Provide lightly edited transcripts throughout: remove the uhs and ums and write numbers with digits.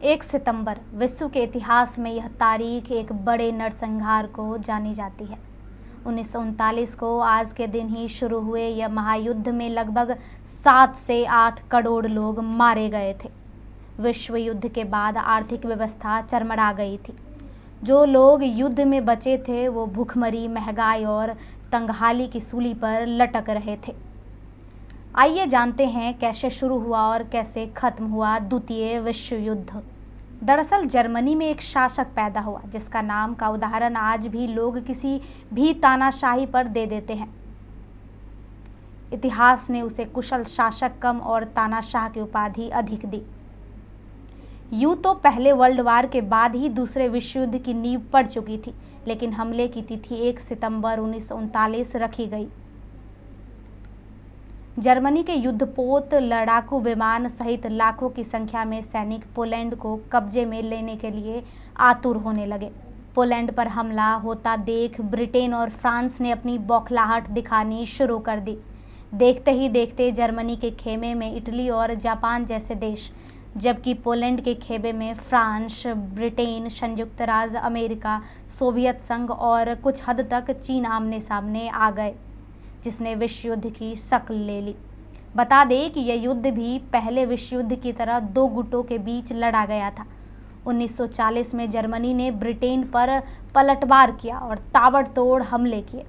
1 सितंबर विश्व के इतिहास में यह तारीख एक बड़े नरसंहार को जानी जाती है। 1939 को आज के दिन ही शुरू हुए यह महायुद्ध में लगभग 7 से 8 करोड़ लोग मारे गए थे। विश्व युद्ध के बाद आर्थिक व्यवस्था चरमरा गई थी। जो लोग युद्ध में बचे थे वो भूखमरी, महंगाई और तंगहाली की सूली पर लटक रहे थे। आइए जानते हैं कैसे शुरू हुआ और कैसे खत्म हुआ द्वितीय विश्व युद्ध। दरअसल जर्मनी में एक शासक पैदा हुआ जिसका नाम का उदाहरण आज भी लोग किसी भी तानाशाही पर दे देते हैं। इतिहास ने उसे कुशल शासक कम और तानाशाह की उपाधि अधिक दी। यूं तो पहले वर्ल्ड वार के बाद ही दूसरे विश्व युद्ध की नींव पड़ चुकी थी, लेकिन हमले की तिथि 1 सितंबर 1939 रखी गई। जर्मनी के युद्धपोत, लड़ाकू विमान सहित लाखों की संख्या में सैनिक पोलैंड को कब्जे में लेने के लिए आतुर होने लगे। पोलैंड पर हमला होता देख ब्रिटेन और फ्रांस ने अपनी बौखलाहट दिखानी शुरू कर दी। देखते ही देखते जर्मनी के खेमे में इटली और जापान जैसे देश, जबकि पोलैंड के खेमे में फ्रांस, ब्रिटेन, संयुक्त राज्य अमेरिका, सोवियत संघ और कुछ हद तक चीन आमने सामने आ गए, जिसने विश्व युद्ध की शक्ल ले ली। बता दें कि यह युद्ध भी पहले विश्व युद्ध की तरह दो गुटों के बीच लड़ा गया था। 1940 में जर्मनी ने ब्रिटेन पर पलटवार किया और ताबड़तोड़ हमले किए।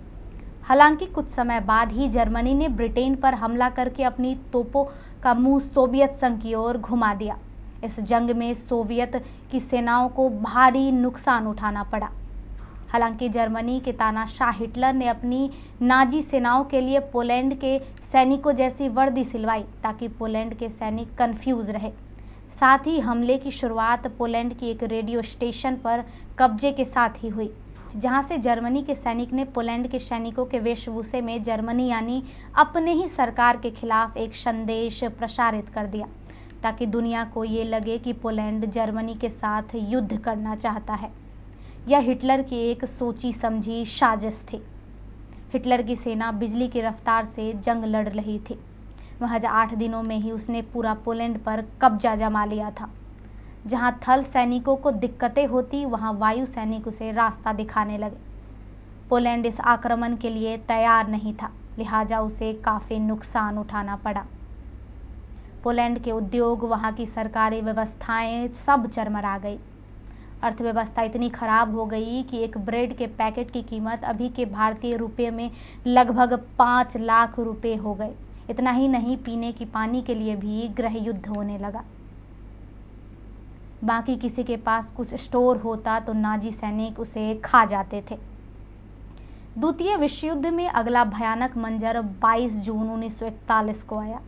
हालांकि कुछ समय बाद ही जर्मनी ने ब्रिटेन पर हमला करके अपनी तोपों का मुंह सोवियत संघ की ओर घुमा दिया। इस जंग में सोवियत की सेनाओं को भारी नुकसान उठाना पड़ा। हालांकि जर्मनी के तानाशाह हिटलर ने अपनी नाजी सेनाओं के लिए पोलैंड के सैनिकों जैसी वर्दी सिलवाई ताकि पोलैंड के सैनिक कंफ्यूज रहे। साथ ही हमले की शुरुआत पोलैंड की एक रेडियो स्टेशन पर कब्जे के साथ ही हुई, जहां से जर्मनी के सैनिक ने पोलैंड के सैनिकों के वेशभूषे में जर्मनी यानी अपने ही सरकार के खिलाफ एक संदेश प्रसारित कर दिया ताकि दुनिया को ये लगे कि पोलैंड जर्मनी के साथ युद्ध करना चाहता है। यह हिटलर की एक सोची समझी साजिश थी। हिटलर की सेना बिजली की रफ्तार से जंग लड़ रही थी। महज 8 दिनों में ही उसने पूरा पोलैंड पर कब्जा जमा लिया था। जहां थल सैनिकों को दिक्कतें होती, वहां वायु सैनिक उसे रास्ता दिखाने लगे। पोलैंड इस आक्रमण के लिए तैयार नहीं था, लिहाजा उसे काफ़ी नुकसान उठाना पड़ा। पोलैंड के उद्योग, वहां की सरकारी व्यवस्थाएं सब चरमरा गई। अर्थव्यवस्था इतनी खराब हो गई कि एक ब्रेड के पैकेट की कीमत अभी के भारतीय रुपये में लगभग 5 लाख रुपए हो गए। इतना ही नहीं, पीने की पानी के लिए भी गृह युद्ध होने लगा। बाकी किसी के पास कुछ स्टोर होता तो नाजी सैनिक उसे खा जाते थे। द्वितीय विश्व युद्ध में अगला भयानक मंजर 22 जून 1941 को आया,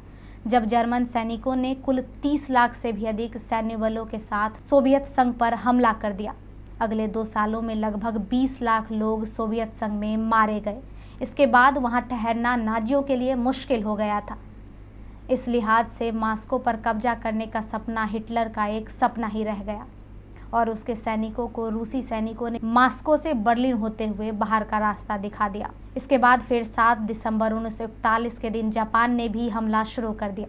जब जर्मन सैनिकों ने कुल 30 लाख से भी अधिक सैन्य बलों के साथ सोवियत संघ पर हमला कर दिया। अगले 2 सालों में लगभग 20 लाख लोग सोवियत संघ में मारे गए। इसके बाद वहां ठहरना नाजियों के लिए मुश्किल हो गया था। इस लिहाज से मास्को पर कब्जा करने का सपना हिटलर का एक सपना ही रह गया और उसके सैनिकों को रूसी सैनिकों ने मास्को से बर्लिन होते हुए बाहर का रास्ता दिखा दिया। इसके बाद फिर 7 दिसंबर 1941 के दिन जापान ने भी हमला शुरू कर दिया।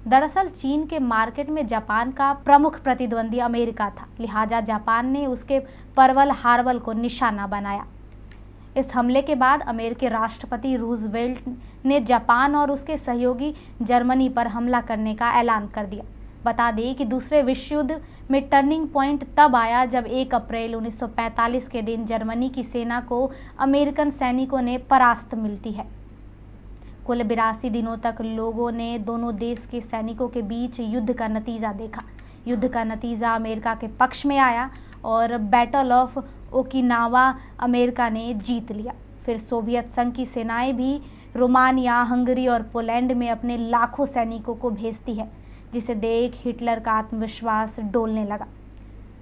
दरअसल चीन के मार्केट में जापान का प्रमुख प्रतिद्वंदी अमेरिका था, लिहाजा जापान ने उसके पर्ल हार्बर को निशाना बनाया। इस हमले के बाद अमेरिकी राष्ट्रपति रूजवेल्ट ने जापान और उसके सहयोगी जर्मनी पर हमला करने का ऐलान कर दिया। बता दें कि दूसरे विश्व युद्ध में टर्निंग पॉइंट तब आया जब 1 अप्रैल 1945 के दिन जर्मनी की सेना को अमेरिकन सैनिकों ने परास्त मिलती है। कुल 82 दिनों तक लोगों ने दोनों देश के सैनिकों के बीच युद्ध का नतीजा देखा। युद्ध का नतीजा अमेरिका के पक्ष में आया और बैटल ऑफ ओकिनावा अमेरिका ने जीत लिया। फिर सोवियत संघ की सेनाएं भी रोमानिया, हंगरी और पोलैंड में अपने लाखों सैनिकों को भेजती है, जिसे देख हिटलर का आत्मविश्वास डोलने लगा।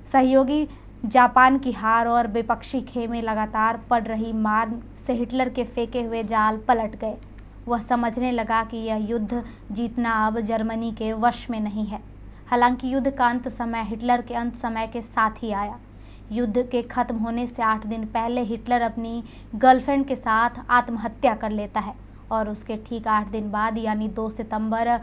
सहयोगी जापान की हार और विपक्षी खेमे लगातार पड़ रही मार से हिटलर के फेंके हुए जाल पलट गए। वह समझने लगा कि यह युद्ध जीतना अब जर्मनी के वश में नहीं है। हालांकि युद्ध का अंत समय हिटलर के अंत समय के साथ ही आया। युद्ध के खत्म होने से 8 दिन पहले हिटलर अपनी गर्लफ्रेंड के साथ आत्महत्या कर लेता है और उसके ठीक 8 दिन बाद यानी 2 सितंबर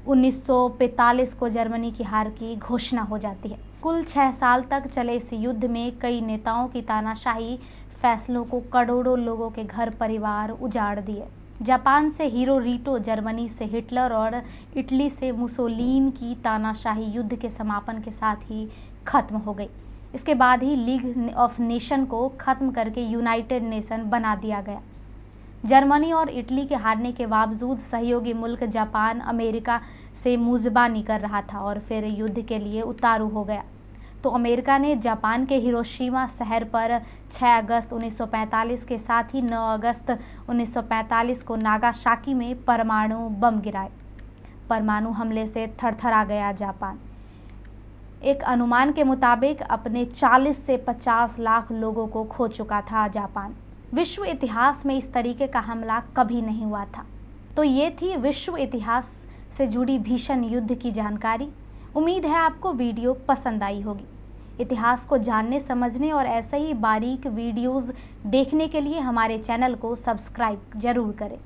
1945 को जर्मनी की हार की घोषणा हो जाती है। कुल 6 साल तक चले इस युद्ध में कई नेताओं की तानाशाही फैसलों को करोड़ों लोगों के घर परिवार उजाड़ दिए। जापान से हिरोशिमा, जर्मनी से हिटलर और इटली से मुसोलिनी की तानाशाही युद्ध के समापन के साथ ही खत्म हो गई। इसके बाद ही लीग ऑफ नेशन को खत्म करके यूनाइटेड नेशन बना दिया गया। जर्मनी और इटली के हारने के बावजूद सहयोगी मुल्क जापान अमेरिका से मुज़बानी कर रहा था और फिर युद्ध के लिए उतारू हो गया। तो अमेरिका ने जापान के हिरोशिमा शहर पर 6 अगस्त 1945 के साथ ही 9 अगस्त 1945 को नागासाकी में परमाणु बम गिराए। परमाणु हमले से थरथरा गया जापान। एक अनुमान के मुताबिक अपने 40 से 50 लाख लोगों को खो चुका था जापान। विश्व इतिहास में इस तरीके का हमला कभी नहीं हुआ था। तो ये थी विश्व इतिहास से जुड़ी भीषण युद्ध की जानकारी। उम्मीद है आपको वीडियो पसंद आई होगी। इतिहास को जानने, समझने और ऐसे ही बारीक वीडियोस देखने के लिए हमारे चैनल को सब्सक्राइब जरूर करें।